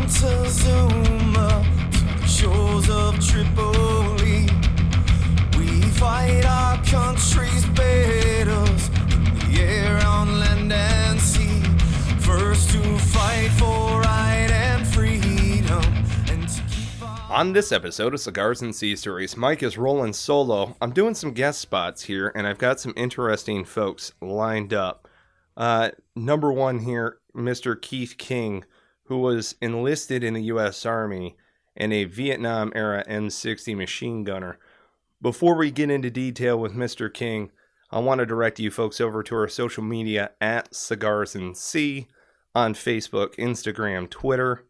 Montezuma to the shores of Tripoli. We fight our country's battles in the air, on land and sea. First to fight for right and freedom, and to keep On this episode of Cigars and Sea Stories, Mike is rolling solo. I'm doing some guest spots here, and I've got some interesting folks lined up. Number one here, Mr. Keith King, who was enlisted in the U.S. Army and a Vietnam-era M60 machine gunner. Before we get into detail with Mr. King, I want to direct you folks over to our social media at Cigars and Sea on Facebook, Instagram, Twitter.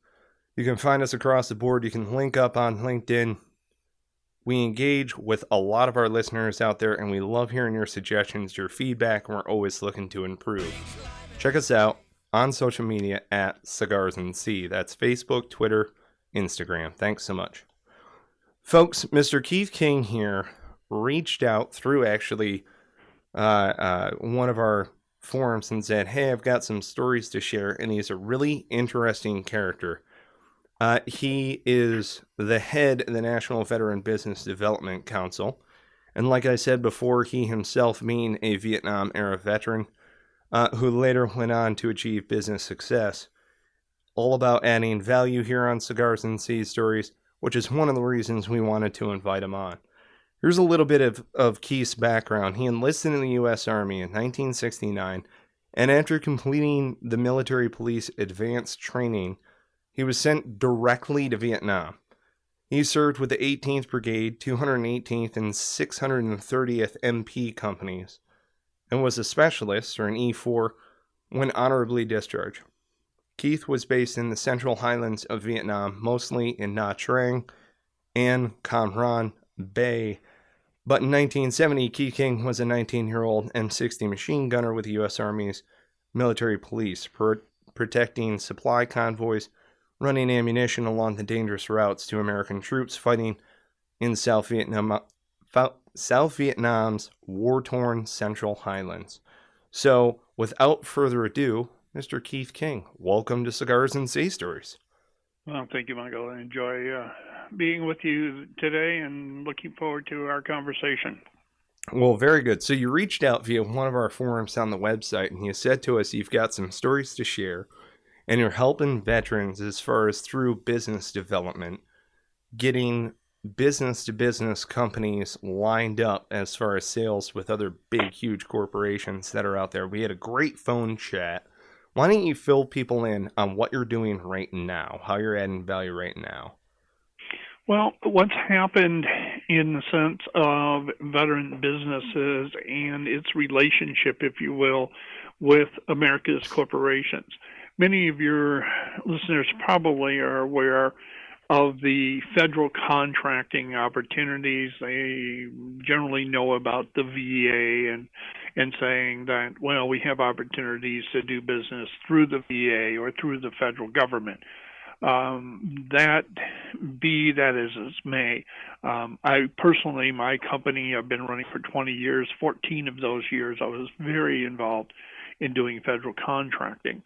You can find us across the board. You can link up on LinkedIn. We engage with a lot of our listeners out there, and we love hearing your suggestions, your feedback, and we're always looking to improve. Check us out on social media at Cigars and Sea. That's Facebook, Twitter, Instagram. Thanks so much. Folks, Mr. Keith King here reached out through actually one of our forums and said, hey, I've got some stories to share, and he's a really interesting character. He is the head of the National Veteran Business Development Council, and like I said before, he himself being a Vietnam-era veteran, who later went on to achieve business success. All about adding value here on Cigars and Sea Stories, which is one of the reasons we wanted to invite him on. Here's a little bit of Keith's background. He enlisted in the U.S. Army in 1969, and after completing the military police advanced training, he was sent directly to Vietnam. He served with the 18th Brigade, 218th, and 630th MP companies, and was a specialist, or an E4, when honorably discharged. Keith was based in the Central Highlands of Vietnam, mostly in Nha Trang and Cam Ranh Bay. But in 1970, Keith King was a 19-year-old M60 machine gunner with the U.S. Army's military police, protecting supply convoys, running ammunition along the dangerous routes to American troops fighting in South Vietnam's war-torn Central Highlands. So, without further ado, Mr. Keith King, welcome to Cigars and Sea Stories. Well, thank you, Michael. I enjoy being with you today and looking forward to our conversation. Well, very good. So you reached out via one of our forums on the website, and you said to us you've got some stories to share, and you're helping veterans as far as through business development, getting business-to-business companies lined up as far as sales with other big, huge corporations that are out there. We had a great phone chat. Why don't you fill people in on what you're doing right now, how you're adding value right now? Well, what's happened in the sense of veteran businesses and its relationship, if you will, with America's corporations. Many of your listeners probably are aware of the federal contracting opportunities. They generally know about the VA and saying that, well, we have opportunities to do business through the VA or through the federal government. That as may. I personally, my company, I've been running for 20 years. 14 of those years, I was very involved in doing federal contracting.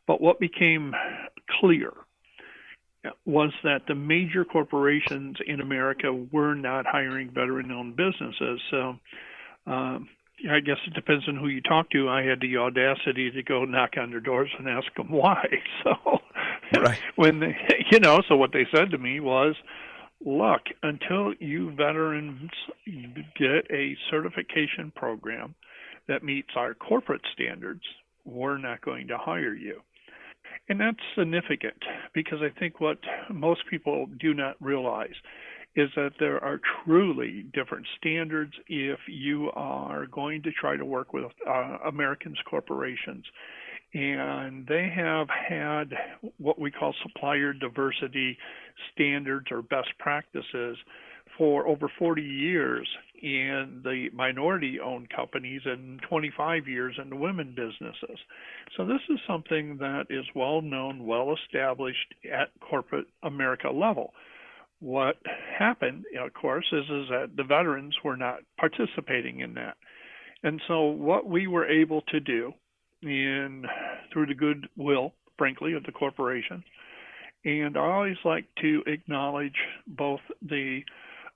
But what became clear was that the major corporations in America were not hiring veteran-owned businesses. So I guess it depends on who you talk to. I had the audacity to go knock on their doors and ask them why. So right. So what they said to me was, look, until you veterans get a certification program that meets our corporate standards, we're not going to hire you. And that's significant because I think what most people do not realize is that there are truly different standards if you are going to try to work with Americans corporations. And they have had what we call supplier diversity standards or best practices for over 40 years in the minority-owned companies and 25 years in the women businesses. So this is something that is well-known, well-established at corporate America level. What happened, of course, is that the veterans were not participating in that. And so what we were able to do through the goodwill, frankly, of the corporation, And I always like to acknowledge both the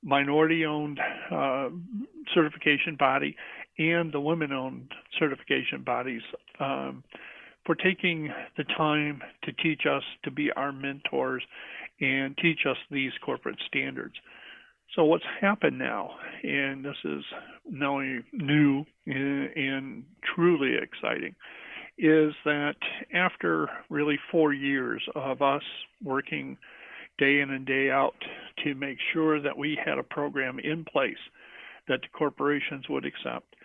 minority-owned certification body and the women-owned certification bodies for taking the time to teach us, to be our mentors, and teach us these corporate standards. So what's happened now, and this is not only new and truly exciting, is that after really 4 years of us working day in and day out to make sure that we had a program in place that the corporations would accept,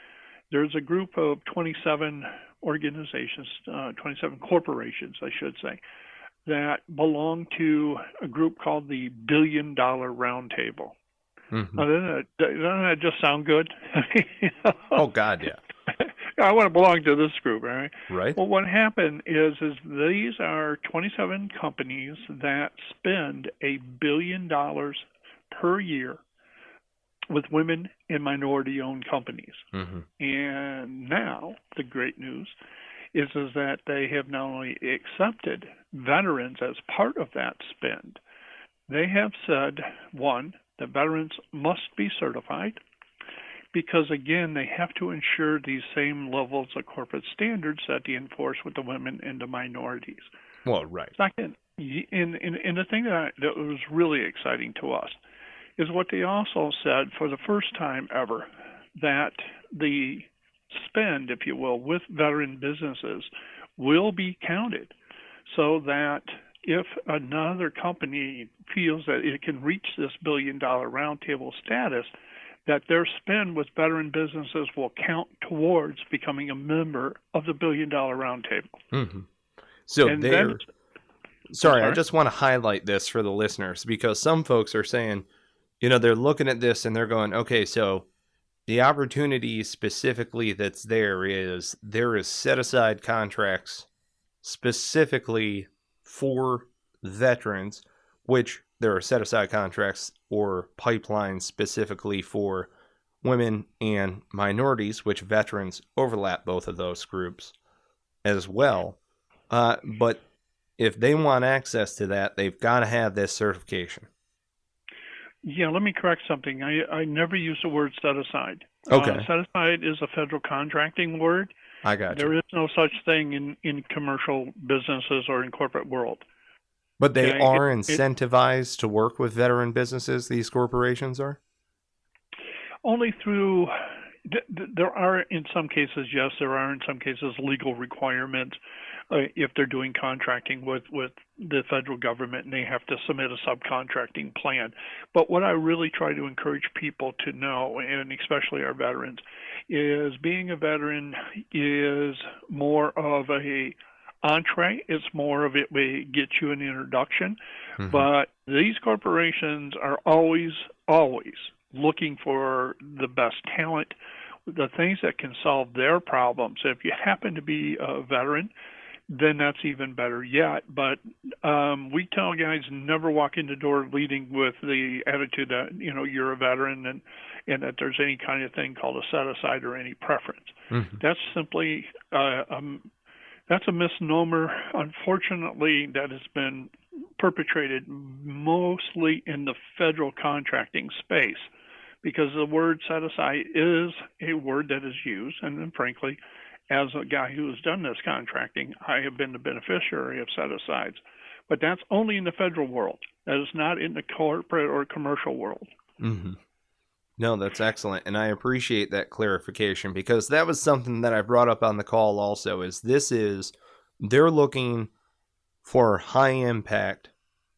there's a group of 27 organizations, 27 corporations, I should say, that belong to a group called the $1 Billion Roundtable. Mm-hmm. Now, doesn't that just sound good? Oh, God, yeah. I want to belong to this group, right? Right. Well, what happened is these are 27 companies that spend $1 billion per year with women and minority-owned companies. Mm-hmm. And now the great news is that they have not only accepted veterans as part of that spend, they have said, one, that veterans must be certified because, again, they have to ensure these same levels of corporate standards that they enforce with the women and the minorities. Well, right. Second, and the thing that was really exciting to us is what they also said for the first time ever, that the spend, if you will, with veteran businesses will be counted so that if another company feels that it can reach this $1 billion roundtable status, that their spend with veteran businesses will count towards becoming a member of the $1 billion roundtable. Mm-hmm. So And they're... then, Sorry, I just want to highlight this for the listeners because some folks are saying, they're looking at this and they're going, okay, so the opportunity specifically that's there is set aside contracts specifically for veterans, which there are set aside contracts or pipelines specifically for women and minorities, which veterans overlap both of those groups as well. But if they want access to that, they've got to have this certification. Yeah, let me correct something. I never use the word set aside. Okay. Set aside is a federal contracting word. I got you. There is no such thing in commercial businesses or in corporate world. But they are incentivized to work with veteran businesses, these corporations are? Only through, there are in some cases, yes, there are in some cases legal requirements if they're doing contracting with the federal government and they have to submit a subcontracting plan. But what I really try to encourage people to know, and especially our veterans, is being a veteran is more of a entree. It's more of it may get you an introduction. Mm-hmm. But these corporations are always looking for the best talent, the things that can solve their problems. If you happen to be a veteran, then that's even better yet. But we tell guys never walk in the door leading with the attitude that, you're a veteran and that there's any kind of thing called a set-aside or any preference. Mm-hmm. That's simply that's a misnomer, unfortunately, that has been perpetrated mostly in the federal contracting space because the word set-aside is a word that is used, and then frankly, as a guy who has done this contracting, I have been the beneficiary of set-asides. But that's only in the federal world. That is not in the corporate or commercial world. Mm-hmm. No, that's excellent. And I appreciate that clarification because that was something that I brought up on the call also is they're looking for high impact,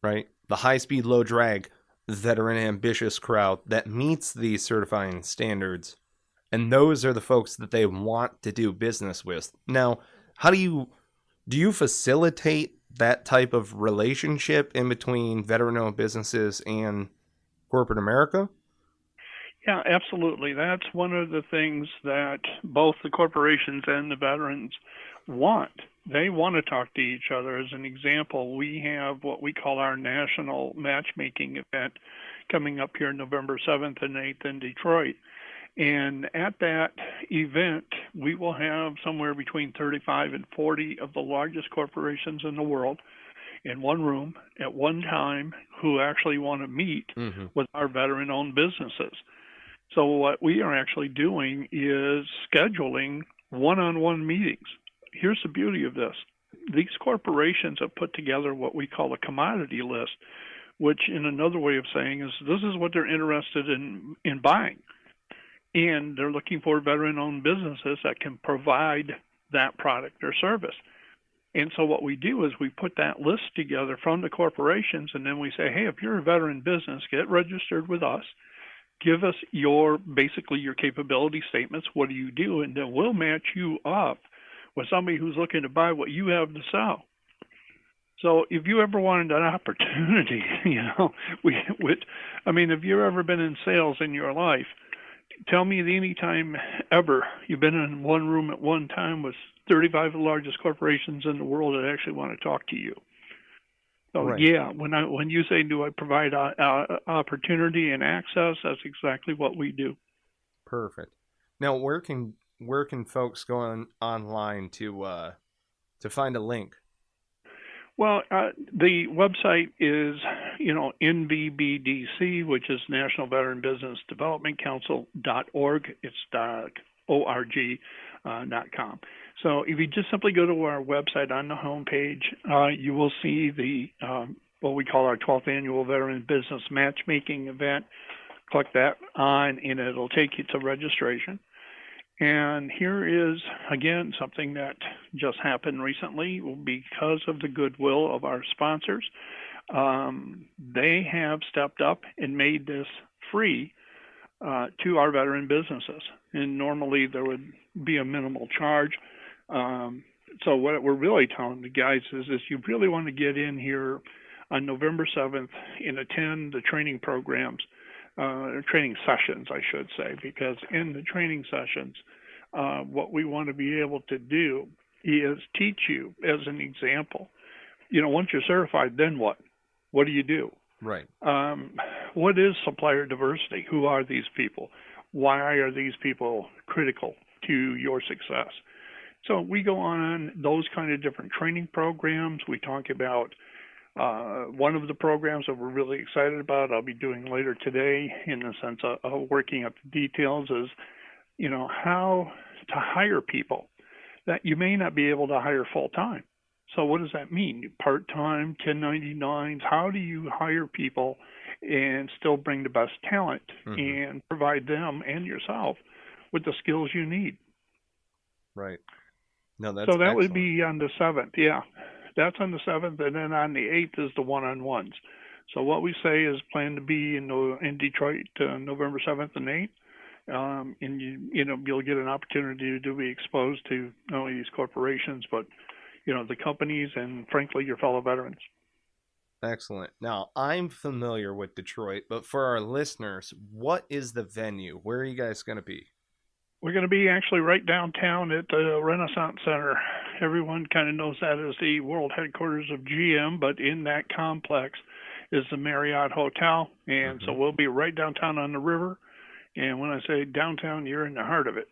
right? The high speed, low drag, veteran ambitious crowd that meets these certifying standards. And those are the folks that they want to do business with. Now, how do you facilitate that type of relationship in between veteran-owned businesses and corporate America? Yeah, absolutely. That's one of the things that both the corporations and the veterans want. They want to talk to each other. As an example, we have what we call our national matchmaking event coming up here November 7th and 8th in Detroit. And at that event, we will have somewhere between 35 and 40 of the largest corporations in the world in one room at one time who actually want to meet Mm-hmm. with our veteran-owned businesses. So what we are actually doing is scheduling one-on-one meetings. Here's the beauty of this. These corporations have put together what we call a commodity list, which in another way of saying is this is what they're interested in buying. And they're looking for veteran-owned businesses that can provide that product or service. And so what we do is we put that list together from the corporations, and then we say, hey, if you're a veteran business, get registered with us. Give us basically your capability statements. What do you do? And then we'll match you up with somebody who's looking to buy what you have to sell. So if you ever wanted an opportunity, if you've ever been in sales in your life, tell me any time ever you've been in one room at one time with 35 of the largest corporations in the world that actually want to talk to you. So Right. yeah, when you say, do I provide opportunity and access, that's exactly what we do. Perfect. Now, where can folks go online to find a link? Well, the website is, NVBDC, which is National Veteran Business Development Council.org. It's .org.com. So if you just simply go to our website on the homepage, you will see the what we call our 12th annual Veteran Business Matchmaking event. Click that on, and it'll take you to registration. And here is, again, something that just happened recently because of the goodwill of our sponsors. They have stepped up and made this free to our veteran businesses. And normally there would be a minimal charge. So what we're really telling the guys is you really want to get in here on November 7th and attend the training programs, training sessions, I should say, because in the training sessions, what we want to be able to do is teach you as an example. Once you're certified, then what? What do you do? Right. What is supplier diversity? Who are these people? Why are these people critical to your success? So we go on those kind of different training programs. We talk about one of the programs that we're really excited about, I'll be doing later today in the sense of working up the details is, how to hire people that you may not be able to hire full-time. So what does that mean? Part-time, 1099s, how do you hire people and still bring the best talent and provide them and yourself with the skills you need? Right. No, that's so that excellent. would be on the 7th, yeah. That's on the 7th, and then on the 8th is the one-on-ones. So what we say is plan to be in Detroit November 7th and 8th. And you'll get an opportunity to be exposed to not only these corporations, but the companies and frankly your fellow veterans. Excellent. Now, I'm familiar with Detroit, but for our listeners, what is the venue? Where are you guys going to be? We're going to be actually right downtown at the Renaissance Center. Everyone kind of knows that as the world headquarters of GM, but in that complex is the Marriott Hotel, and so we'll be right downtown on the river. And when I say downtown, you're in the heart of it.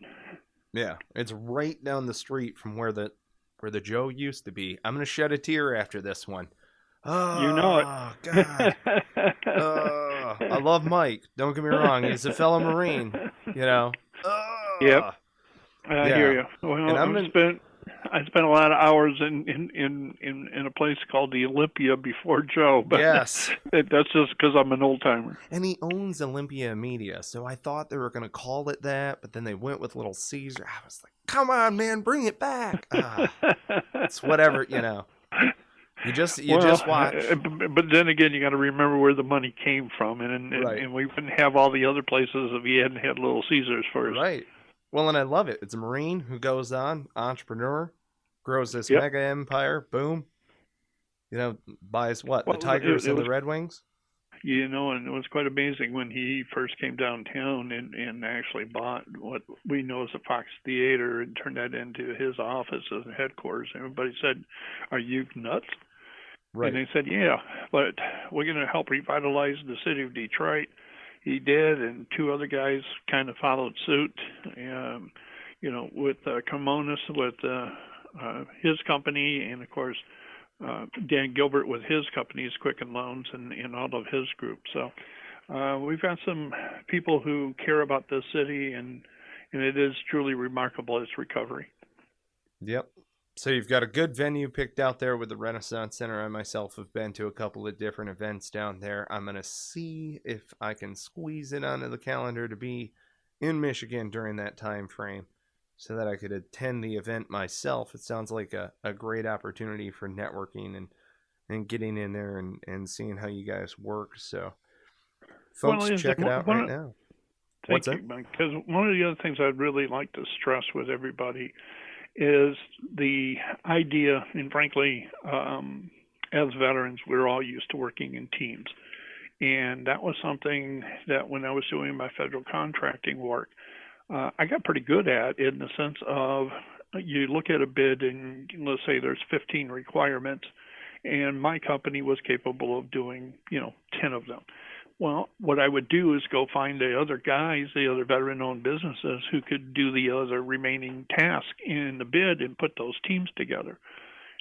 Yeah, it's right down the street from where the Joe used to be. I'm going to shed a tear after this one. Oh, you know it. God. I love Mike. Don't get me wrong. He's a fellow Marine, Yep. I hear you. Well, and I spent a lot of hours in a place called the Olympia before Joe. But yes. That's just because I'm an old timer. And he owns Olympia Media, so I thought they were going to call it that, but then they went with Little Caesar. I was like, come on, man, bring it back. It's whatever, You just watch. But then again, you got to remember where the money came from, and we wouldn't have all the other places if we hadn't had Little Caesars first. Right. Well, and I love it. It's a Marine who goes on, entrepreneur, grows this mega empire. Boom. Buys what? The Tigers and the Red Wings. And it was quite amazing when he first came downtown and actually bought what we know as the Fox Theater and turned that into his office as a headquarters. Everybody said, "Are you nuts?" Right. And they said, "Yeah, but we're going to help revitalize the city of Detroit." He did, and two other guys kind of followed suit. With Carmonis, with his company, and of course Dan Gilbert with his companies, Quicken Loans, and all of his groups. So we've got some people who care about this city, and it is truly remarkable, its recovery. Yep. So you've got a good venue picked out there with the Renaissance Center. I myself have been to a couple of different events down there. I'm going to see if I can squeeze it onto the calendar to be in Michigan during that time frame so that I could attend the event myself. It sounds like a great opportunity for networking and getting in there and seeing how you guys work. So folks, check it out right now. Thank you, because one of the other things I'd really like to stress with everybody is the idea, and frankly, as veterans, we're all used to working in teams. And that was something that when I was doing my federal contracting work, I got pretty good at, in the sense of you look at a bid and let's say there's 15 requirements, and my company was capable of doing, 10 of them. Well, what I would do is go find the other guys, the other veteran-owned businesses who could do the other remaining task in the bid and put those teams together.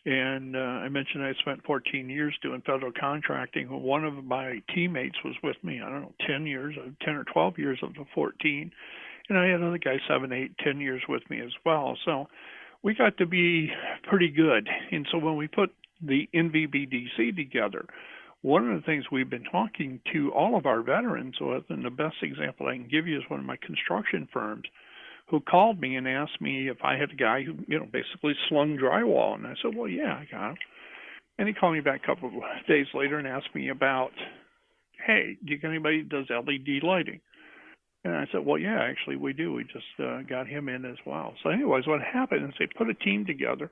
And I mentioned I spent 14 years doing federal contracting. One of my teammates was with me, 10 or 12 years of the 14. And I had other guys 7, 8, 10 years with me as well. So we got to be pretty good. And so when we put the NVBDC together, one of the things we've been talking to all of our veterans with, and the best example I can give you is one of my construction firms who called me and asked me if I had a guy who, basically slung drywall. And I said, well, yeah, I got him. And he called me back a couple of days later and asked me about, hey, do you got anybody who does LED lighting? And I said, well, yeah, actually we do. We just got him in as well. So anyways, what happened is they put a team together,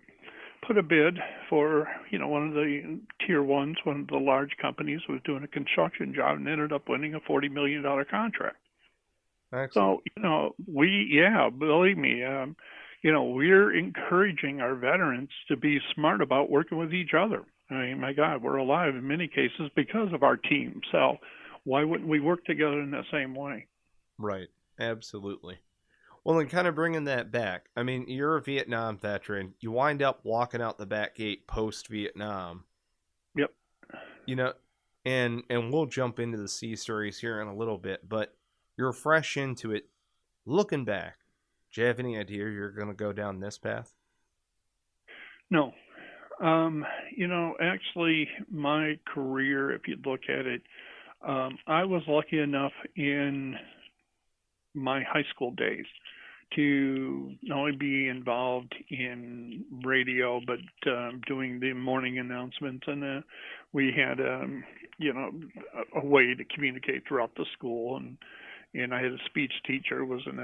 put a bid for, one of the tier ones, one of the large companies was doing a construction job and ended up winning a $40 million contract. Excellent. So, believe me, we're encouraging our veterans to be smart about working with each other. I mean, my God, we're alive in many cases because of our team. So why wouldn't we work together in the same way? Right. Absolutely. Well, and kind of bringing that back, I mean, you're a Vietnam veteran. You wind up walking out the back gate post-Vietnam. Yep. And we'll jump into the sea stories here in a little bit, but you're fresh into it. Looking back, do you have any idea you're going to go down this path? No. Actually, my career, if you look at it, I was lucky enough in my high school days to not only be involved in radio, but doing the morning announcements. And we had, a way to communicate throughout the school. And I had a speech teacher, was an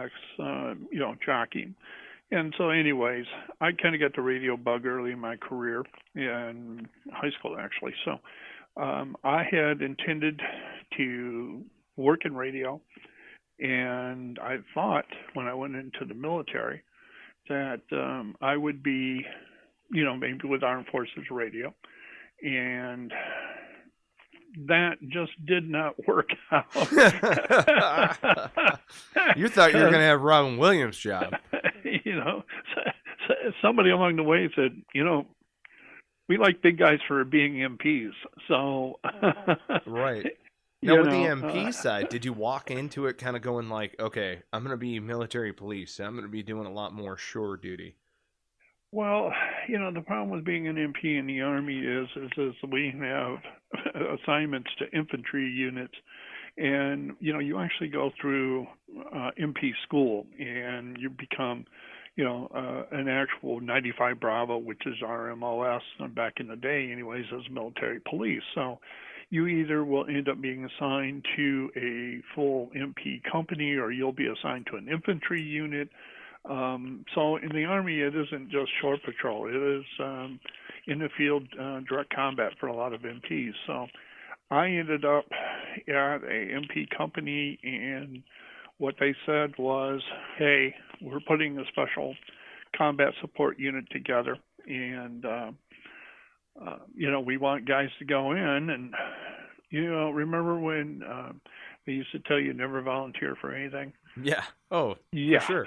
jockey. And so anyways, I kind of got the radio bug early in my career, in high school actually. So I had intended to work in radio. And I thought when I went into the military that I would be, maybe with Armed Forces Radio. And that just did not work out. You thought you were going to have Robin Williams' job. Somebody along the way said, we like big guys for being MPs. So, right. Now, with the MP side, did you walk into it kind of going like, okay, I'm going to be military police. I'm going to be doing a lot more shore duty? Well, the problem with being an MP in the Army is we have assignments to infantry units. And, you actually go through MP school and you become, an actual 95 Bravo, which is RMOS back in the day anyways, as military police. So you either will end up being assigned to a full MP company or you'll be assigned to an infantry unit. So in the Army, it isn't just shore patrol. It is in the field direct combat for a lot of MPs. So I ended up at a MP company, and what they said was, hey, we're putting a special combat support unit together, and we want guys to go in. And remember when they used to tell you never volunteer for anything? Yeah. Oh, yeah. For sure.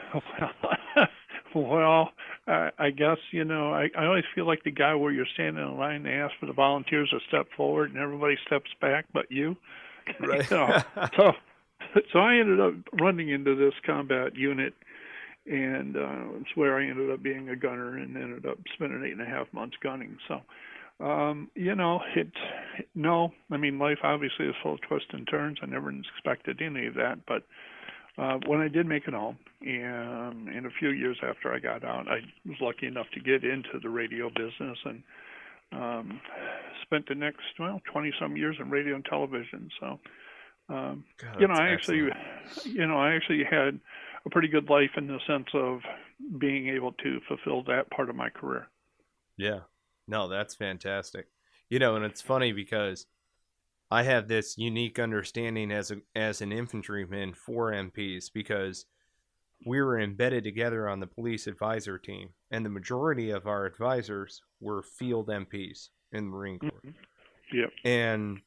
Well, I guess, I always feel like the guy where you're standing in line, they ask for the volunteers to step forward and everybody steps back but you. Right. So, so I ended up running into this combat unit, and it's where I ended up being a gunner and ended up spending 8.5 months gunning. So, I mean, life obviously is full of twists and turns. I never expected any of that, but when I did make it home, and in a few years after I got out, I was lucky enough to get into the radio business and spent the next 20-some years in radio and television. So, God, I excellent. actually had a pretty good life in the sense of being able to fulfill that part of my career. Yeah. No, that's fantastic. And it's funny because I have this unique understanding as an infantryman for MPs, because we were embedded together on the police advisor team, and the majority of our advisors were field MPs in the Marine Corps. Mm-hmm. Yep. And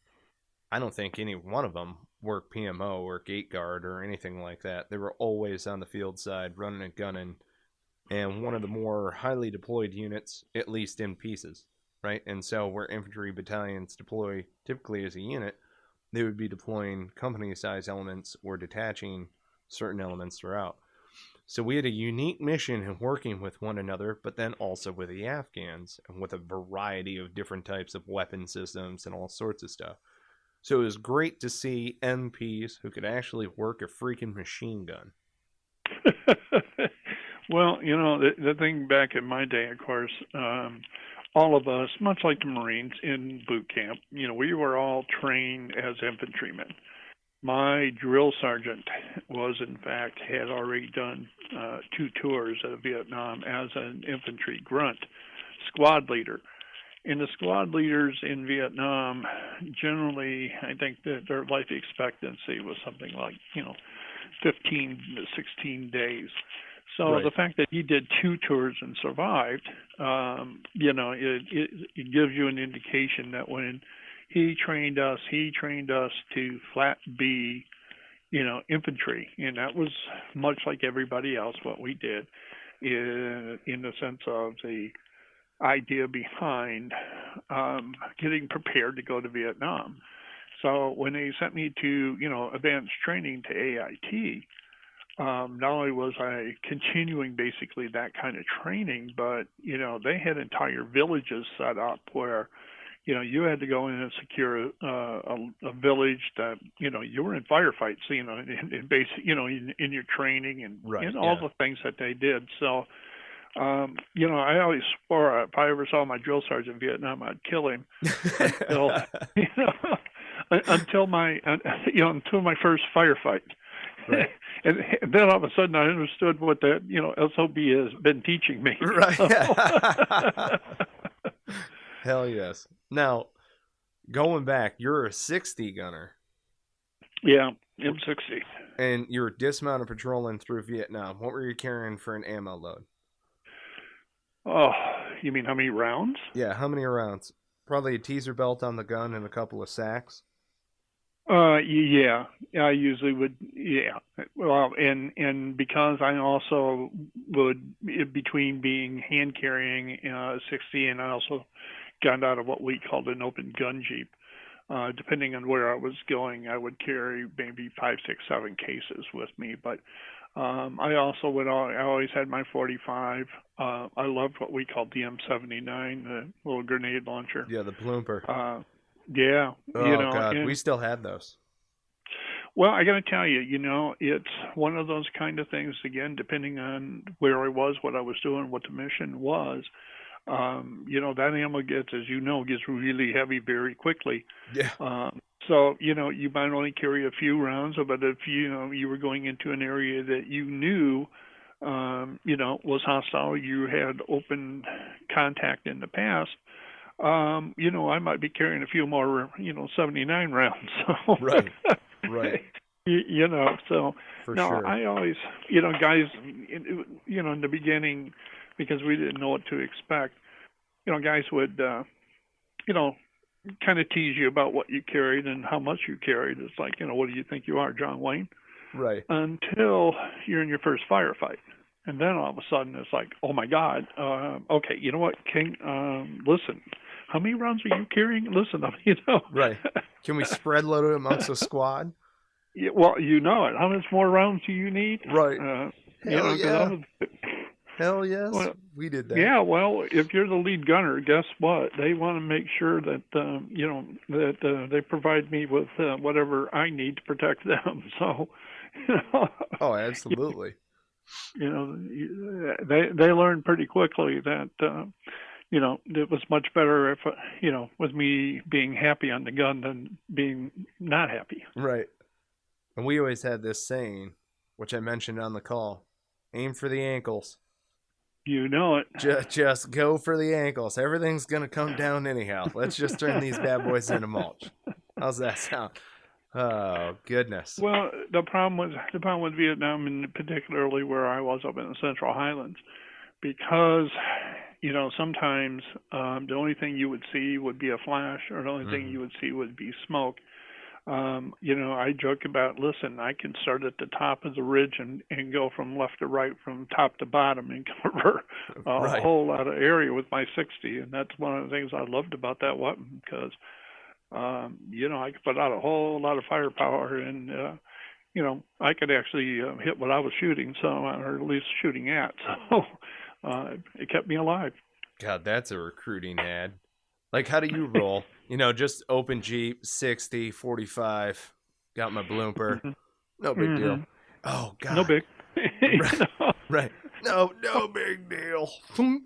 I don't think any one of them worked PMO or gate guard or anything like that. They were always on the field side, running and gunning, and one of the more highly deployed units, at least in pieces, right? And so where infantry battalions deploy typically as a unit, they would be deploying company-size elements or detaching certain elements throughout. So we had a unique mission in working with one another, but then also with the Afghans, and with a variety of different types of weapon systems and all sorts of stuff. So it was great to see MPs who could actually work a freaking machine gun. Well, the thing back in my day, of course, all of us, much like the Marines in boot camp, we were all trained as infantrymen. My drill sergeant had already done 2 tours of Vietnam as an infantry grunt squad leader. And the squad leaders in Vietnam, generally, I think that their life expectancy was something like, 15 to 16 days. So Right. The fact that he did 2 tours and survived, it gives you an indication that when he trained us to flat B, infantry, and that was much like everybody else what we did, in the sense of the idea behind getting prepared to go to Vietnam. So when they sent me to, advanced training to AIT, not only was I continuing basically that kind of training, but, they had entire villages set up where, you had to go in and secure a village that, you were in firefights, in basic, in your training and, Right, and all the things that they did. So, I always swore if I ever saw my drill sergeant in Vietnam, I'd kill him until my first firefight. Right. And then all of a sudden I understood what that, SOB has been teaching me. Right. Hell yes. Now, going back, you're a 60 gunner. Yeah, M60. And you're dismounted patrolling through Vietnam. What were you carrying for an ammo load? Oh, you mean how many rounds? Yeah, how many rounds? Probably a teaser belt on the gun and a couple of sacks. Yeah, I usually would. Yeah, well, and because I also would, between being hand carrying 60, and I also got out of what we called an open gun jeep. Depending on where I was going, I would carry maybe 5, 6, 7 cases with me. But I always had my 45. I loved what we called the M79, the little grenade launcher. Yeah, the Bloomper. Yeah. Oh, God, we still had those. Well, I got to tell you, it's one of those kind of things, again, depending on where I was, what I was doing, what the mission was. That ammo gets really heavy very quickly. Yeah. So, you might only carry a few rounds, but if, you were going into an area that you knew, was hostile, you had open contact in the past, I might be carrying a few more, 79 rounds. So. Right. So For no, sure. I always, guys, in the beginning, because we didn't know what to expect, guys would, kind of tease you about what you carried and how much you carried. It's like, what do you think you are, John Wayne? Right. Until you're in your first firefight. And then all of a sudden it's like, oh my God, okay, you know what, King, listen, how many rounds are you carrying? Listen, Right. Can we spread load it amongst the squad? Yeah, well, you know it. How much more rounds do you need? Right. Hell yeah. Cause Hell yes. well, We did that. yeah, well, if you're the lead gunner, guess what? They want to make sure that, they provide me with whatever I need to protect them. So, Oh, absolutely. They learned pretty quickly that, it was much better if, with me being happy on the gun than being not happy. Right. And we always had this saying, which I mentioned on the call, aim for the ankles. You know it. Just go for the ankles. Everything's going to come down anyhow. Let's just turn these bad boys into mulch. How's that sound? Oh, goodness. Well, the problem with Vietnam, and particularly where I was up in the Central Highlands, because, sometimes the only thing you would see would be a flash, or the only thing you would see would be smoke. I joke about, listen, I can start at the top of the ridge and go from left to right, from top to bottom, and cover a whole lot of area with my 60. And that's one of the things I loved about that weapon, because, I could put out a whole lot of firepower, and, I could actually hit what I was shooting, or at least shooting at. So it kept me alive. God, that's a recruiting ad. Like, how do you roll? Just open Jeep, 60, 45, got my blooper. No big deal. Oh, God. No big. Right. No big deal.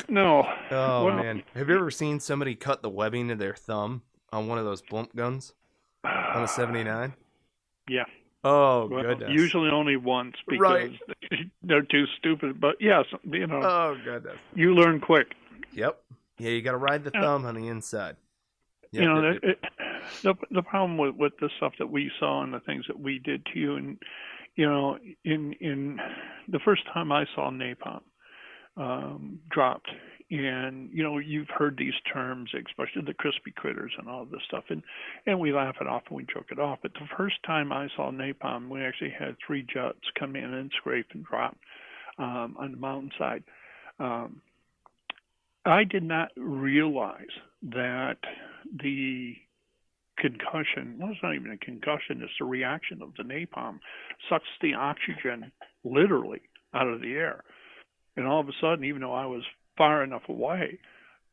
No. Oh, man. Have you ever seen somebody cut the webbing of their thumb on one of those blimp guns on a 79? Yeah. Oh, goodness. Usually only once, because they're too stupid. But yes, Oh, goodness. You learn quick. Yep. Yeah, you got to ride the thumb on the inside. Yep, the problem with the stuff that we saw and the things that we did to you, and in the first time I saw napalm dropped, and you've heard these terms, especially the crispy critters and all this stuff, and we laugh it off and we joke it off. But the first time I saw napalm, we actually had 3 jets come in and scrape and drop on the mountainside. I did not realize that the concussion, well, it's not even a concussion, it's the reaction of the napalm, sucks the oxygen literally out of the air. And all of a sudden, even though I was far enough away,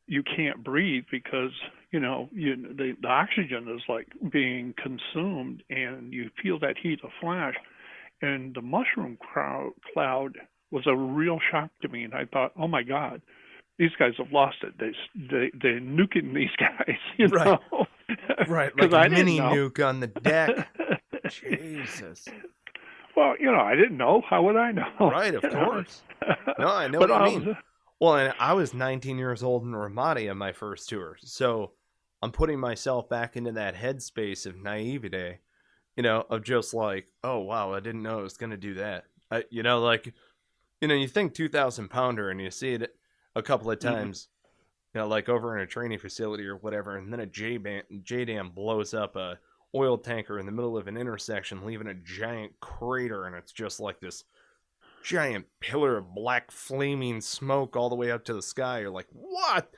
you can't breathe, because, the oxygen is like being consumed, and you feel that heat of flash. And the mushroom cloud was a real shock to me. And I thought, oh my God, these guys have lost it. They're nuking these guys, know? Right, like a mini nuke on the deck. Jesus. Well, I didn't know. How would I know? Right, of course. No, I know what you mean. Well, and I was 19 years old in Ramadi on my first tour, so I'm putting myself back into that headspace of naivete, of just like, oh, wow, I didn't know it was going to do that. You think 2,000 pounder, and you see it a couple of times, like over in a training facility or whatever, and then a J-dam blows up a oil tanker in the middle of an intersection, leaving a giant crater, and it's just like this giant pillar of black flaming smoke all the way up to the sky. You're like, what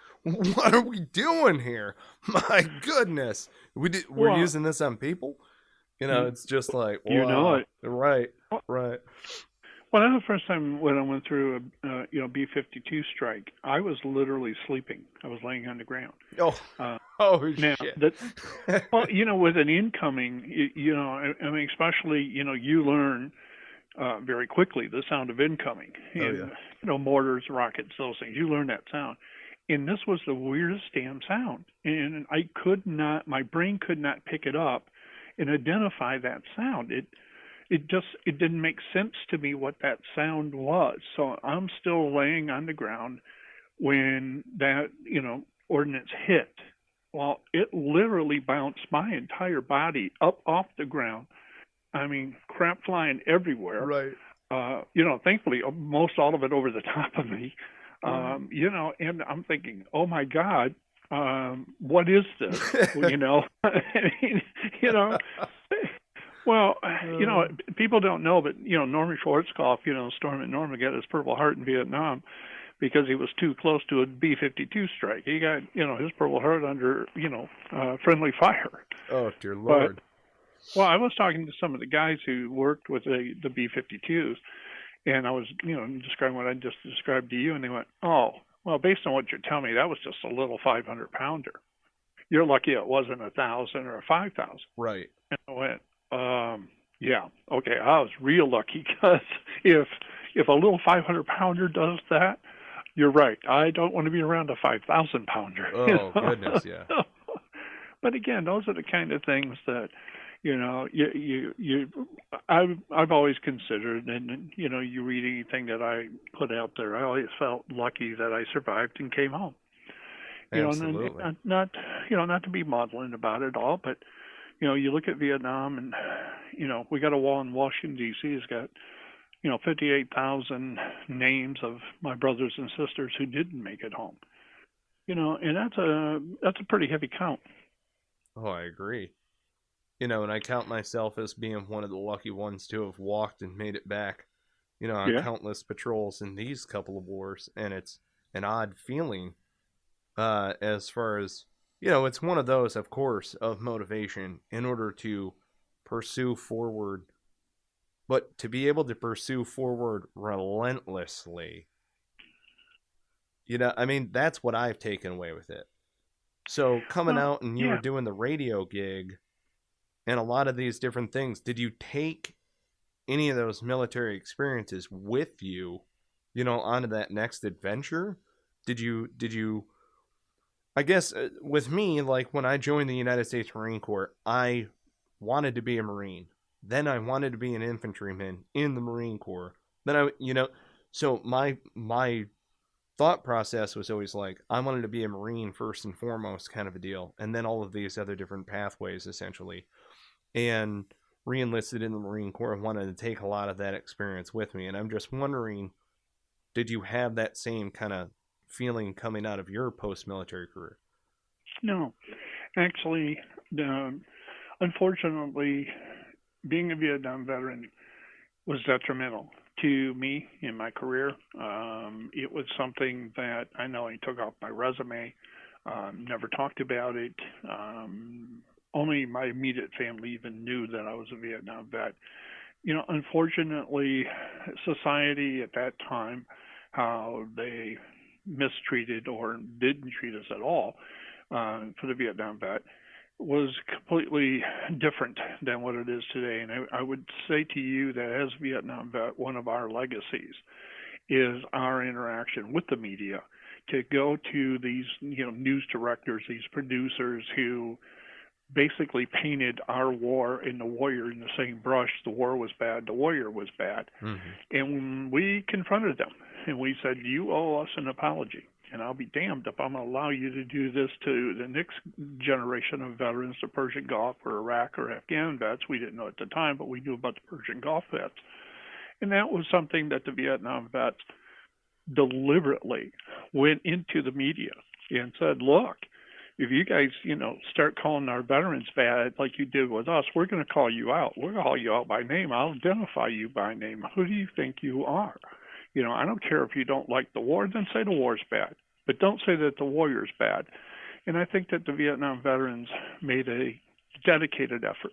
are we doing here? My goodness. We're using this on people? It's just like, wow. You know it. Right. Well, that was the first time when I went through a B-52 strike. I was literally sleeping. I was laying on the ground. Shit. With an incoming, especially, you learn very quickly the sound of incoming. Mortars, rockets, those things. You learn that sound. And this was the weirdest damn sound. And my brain could not pick it up and identify that sound. It didn't make sense to me what that sound was. So I'm still laying on the ground when that, ordnance hit. Well, it literally bounced my entire body up off the ground. I mean, crap flying everywhere. Right. Thankfully, most all of it over the top of me. And I'm thinking, oh my God, what is this? I mean, Well, people don't know, but Norman Schwarzkopf, Storm at Norman, got his Purple Heart in Vietnam because he was too close to a B-52 strike. He got his Purple Heart under friendly fire. Oh dear But Lord. well, I was talking to some of the guys who worked with the B-52s, and I was describing what I just described to you, and they went, "Oh, well, based on what you're telling me, that was just a little 500-pounder. You're lucky it wasn't 1,000 or 5,000." Right. And I went, yeah, okay, I was real lucky because if a little 500-pounder does that, you're right. I don't want to be around a 5,000-pounder. Oh goodness, yeah. But again, those are the kind of things that I've always considered, and you read anything that I put out there, I always felt lucky that I survived and came home. Absolutely. And not to be maudlin about it all, but you look at Vietnam, and we got a wall in Washington D.C. It's got 58,000 names of my brothers and sisters who didn't make it home. And that's a pretty heavy count. Oh, I agree. And I count myself as being one of the lucky ones to have walked and made it back, on countless patrols in these couple of wars, and it's an odd feeling, as far as it's one of those, of course, of motivation in order to pursue forward, but to be able to pursue forward relentlessly, that's what I've taken away with it. So coming out and you were doing the radio gig and a lot of these different things, did you take any of those military experiences with you, onto that next adventure? Did you I guess with me, like when I joined the United States Marine Corps, I wanted to be a Marine. Then I wanted to be an infantryman in the Marine Corps. Then so my thought process was always like, I wanted to be a Marine first and foremost, kind of a deal. And then all of these other different pathways, essentially. And re-enlisted in the Marine Corps, and wanted to take a lot of that experience with me. And I'm just wondering, did you have that same kind of feeling coming out of your post-military career? No, actually, unfortunately, being a Vietnam veteran was detrimental to me in my career. It was something that I not only took off my resume, never talked about it. Only my immediate family even knew that I was a Vietnam vet. Unfortunately, society at that time, how they mistreated or didn't treat us at all for the Vietnam vet was completely different than what it is today. And I would say to you that as a Vietnam vet, one of our legacies is our interaction with the media, to go to these news directors, these producers who basically painted our war and the warrior in the same brush. The war was bad, the warrior was bad. Mm-hmm. And we confronted them and we said, you owe us an apology. And I'll be damned if I'm going to allow you to do this to the next generation of veterans, the Persian Gulf or Iraq or Afghan vets. We didn't know at the time, but we knew about the Persian Gulf vets. And that was something that the Vietnam vets deliberately went into the media and said, look, if you guys, start calling our veterans bad like you did with us, we're going to call you out. We're going to call you out by name. I'll identify you by name. Who do you think you are? I don't care if you don't like the war, then say the war's bad. But don't say that the warrior's bad. And I think that the Vietnam veterans made a dedicated effort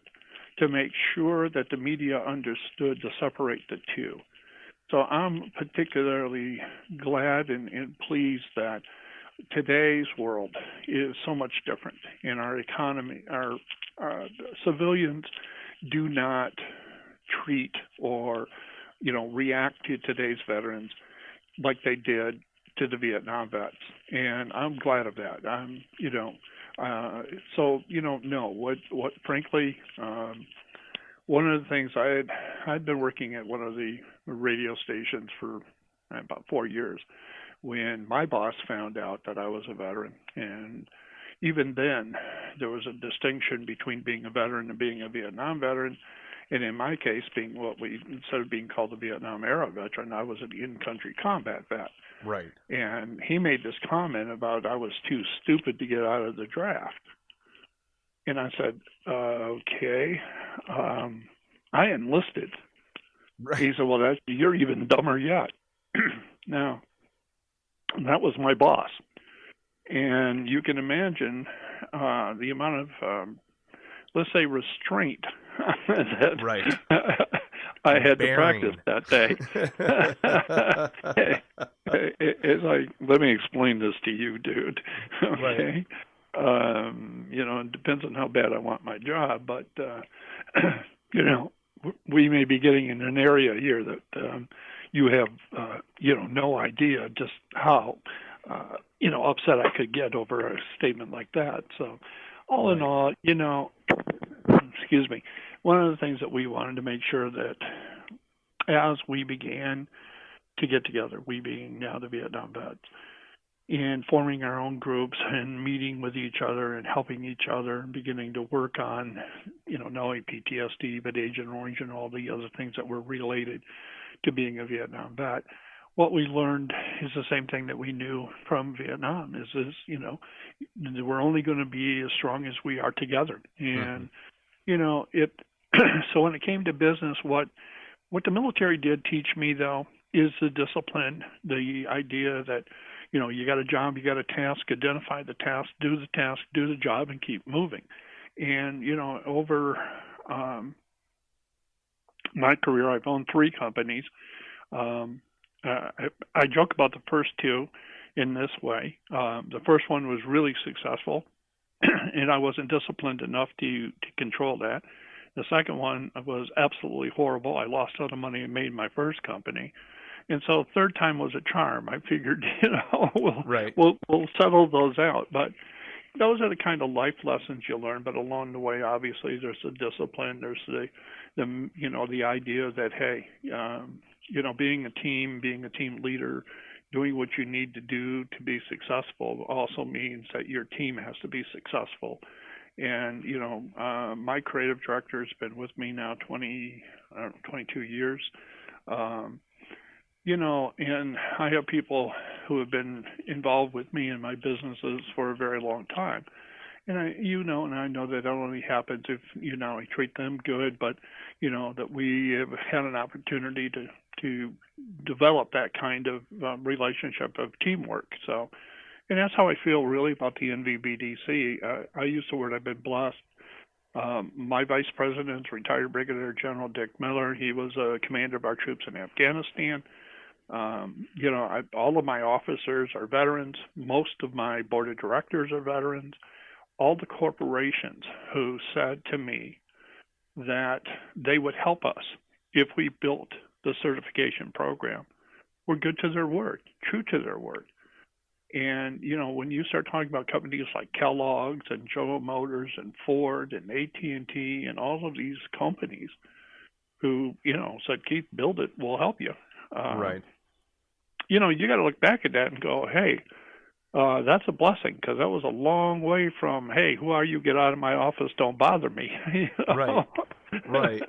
to make sure that the media understood to separate the two. So I'm particularly glad and pleased that today's world is so much different in our economy. Our civilians do not treat or, react to today's veterans like they did to the Vietnam vets. And I'm glad of that. Frankly, one of the things I'd been working at one of the radio stations for about 4 years when my boss found out that I was a veteran. And even then, there was a distinction between being a veteran and being a Vietnam veteran. And in my case, being instead of being called a Vietnam era veteran, I was an in-country combat vet. Right. And he made this comment about I was too stupid to get out of the draft. And I said, okay. I enlisted. Right. He said, well, you're even dumber yet. Now, that was my boss. And you can imagine the amount of, let's say, restraint that Right. I had to Bearing. practice that day. It's like, let me explain this to you, dude. Okay. Right. It depends on how bad I want my job, but you know, we may be getting in an area here that you have, no idea just how, upset I could get over a statement like that. So, all in Right. all, excuse me, one of the things that we wanted to make sure that as we began to get together, we being now the Vietnam vets, in forming our own groups and meeting with each other and helping each other and beginning to work on, not only PTSD, but Agent Orange and all the other things that were related to being a Vietnam vet. What we learned is the same thing that we knew from Vietnam is we're only going to be as strong as we are together. And, it, so when it came to business, what the military did teach me, though, is the discipline, the idea that, you got a job, you got a task, identify the task, do the job, and keep moving. And, over my career, I've owned 3 companies. I joke about the first 2 in this way. The first one was really successful, and I wasn't disciplined enough to control that. The second one was absolutely horrible. I lost a lot of money and made my first company. And so third time was a charm. I figured, we'll settle those out. But those are the kind of life lessons you learn. But along the way, obviously, there's the discipline. There's the idea that, hey, being a team leader, doing what you need to do to be successful also means that your team has to be successful. And, my creative director has been with me now 22 years. And I have people who have been involved with me in my businesses for a very long time. And I know that only happens if you not only treat them good, but, that we have had an opportunity to develop that kind of relationship of teamwork. So, and that's how I feel really about the NVBDC. I use the word I've been blessed. My vice president is retired Brigadier General Dick Miller. He was a commander of our troops in Afghanistan. All of my officers are veterans. Most of my board of directors are veterans. All the corporations who said to me that they would help us if we built the certification program were good to their word, true to their word. And, when you start talking about companies like Kellogg's and General Motors and Ford and AT&T and all of these companies who, said, Keith, build it, we'll help you. Right. You got to look back at that and go, hey, that's a blessing, because that was a long way from, hey, who are you? Get out of my office. Don't bother me. Right.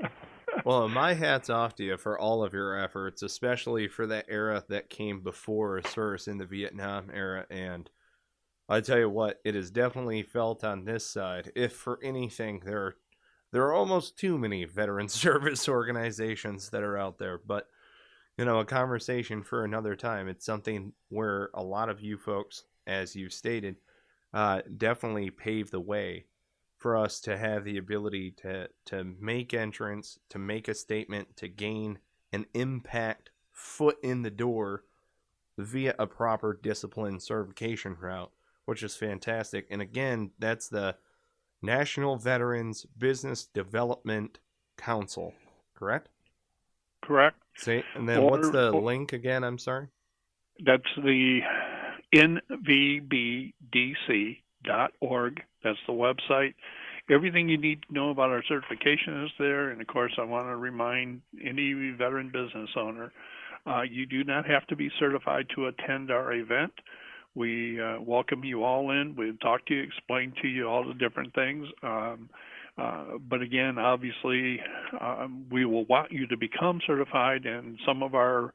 Well, my hat's off to you for all of your efforts, especially for that era that came before service in the Vietnam era. And I tell you what, it is definitely felt on this side. If for anything, there are almost too many veteran service organizations that are out there. But, a conversation for another time. It's something where a lot of you folks, as you stated, definitely paved the way for us to have the ability to make entrance, to make a statement, to gain an impact foot in the door via a proper discipline certification route, which is fantastic. And again, that's the National Veterans Business Development Council, correct? Correct. Say, and then what's the link again? I'm sorry. That's the nvbdc.org. That's the website. Everything you need to know about our certification is there. And of course, I want to remind any veteran business owner, you do not have to be certified to attend our event. We welcome you all in. We'll talk to you, explain to you all the different things. But again, obviously, we will want you to become certified, and some of our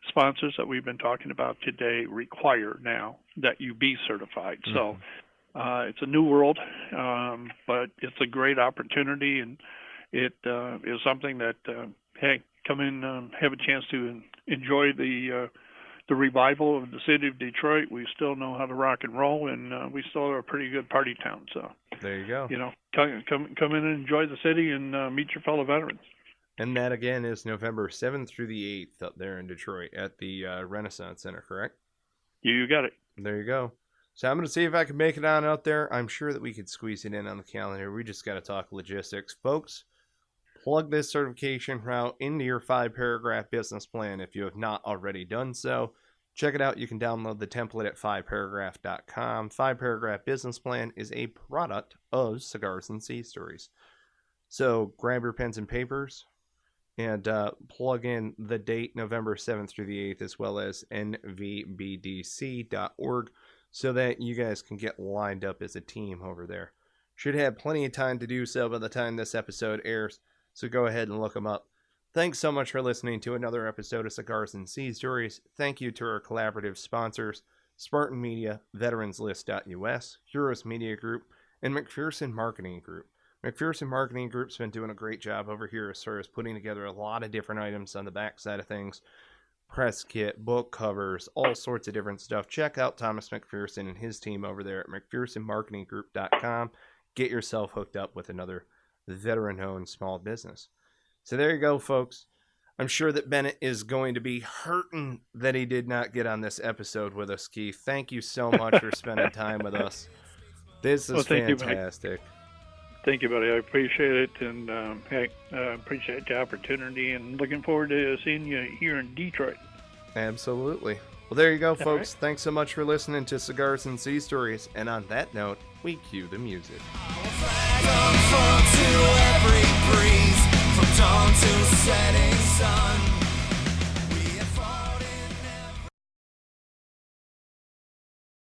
sponsors that we've been talking about today require now that you be certified. Mm-hmm. So it's a new world, but it's a great opportunity. And it is something that, hey, come in, have a chance to enjoy the revival of the city of Detroit. We still know how to rock and roll, and we still are a pretty good party town. So there you go. Come in and enjoy the city and meet your fellow veterans. And that again is November 7th through the 8th up there in Detroit at the Renaissance Center, correct? You got it. There you go. So I'm going to see if I can make it on out there. I'm sure that we could squeeze it in on the calendar. We just got to talk logistics. Folks, plug this certification route into your 5-paragraph business plan if you have not already done so. Check it out. You can download the template at 5paragraph.com. 5-paragraph business plan is a product of Cigars and Sea Stories. So grab your pens and papers and plug in the date November 7th through the 8th, as well as nvbdc.org, so that you guys can get lined up as a team over there. Should have plenty of time to do so by the time this episode airs, so go ahead and look them up. Thanks so much for listening to another episode of Cigars and Sea Stories. Thank you to our collaborative sponsors, Spartan Media, VeteransList.us, Heroes Media Group, and McPherson Marketing Group. McPherson Marketing Group's been doing a great job over here as far as putting together a lot of different items on the back side of things. Press kit, book covers, all sorts of different stuff. Check out Thomas McPherson and his team over there at McPhersonMarketingGroup.com. Get yourself hooked up with another veteran-owned small business. So there you go, folks. I'm sure that Bennett is going to be hurting that he did not get on this episode with us, Keith. Thank you so much for spending time with us. This is fantastic. Thank you, buddy. I appreciate it, and I appreciate the opportunity, and looking forward to seeing you here in Detroit. Absolutely. Well, there you go, folks. Right. Thanks so much for listening to Cigars and Sea Stories, and on that note, we cue the music. Flag unfurled to every breeze, from dawn to setting sun.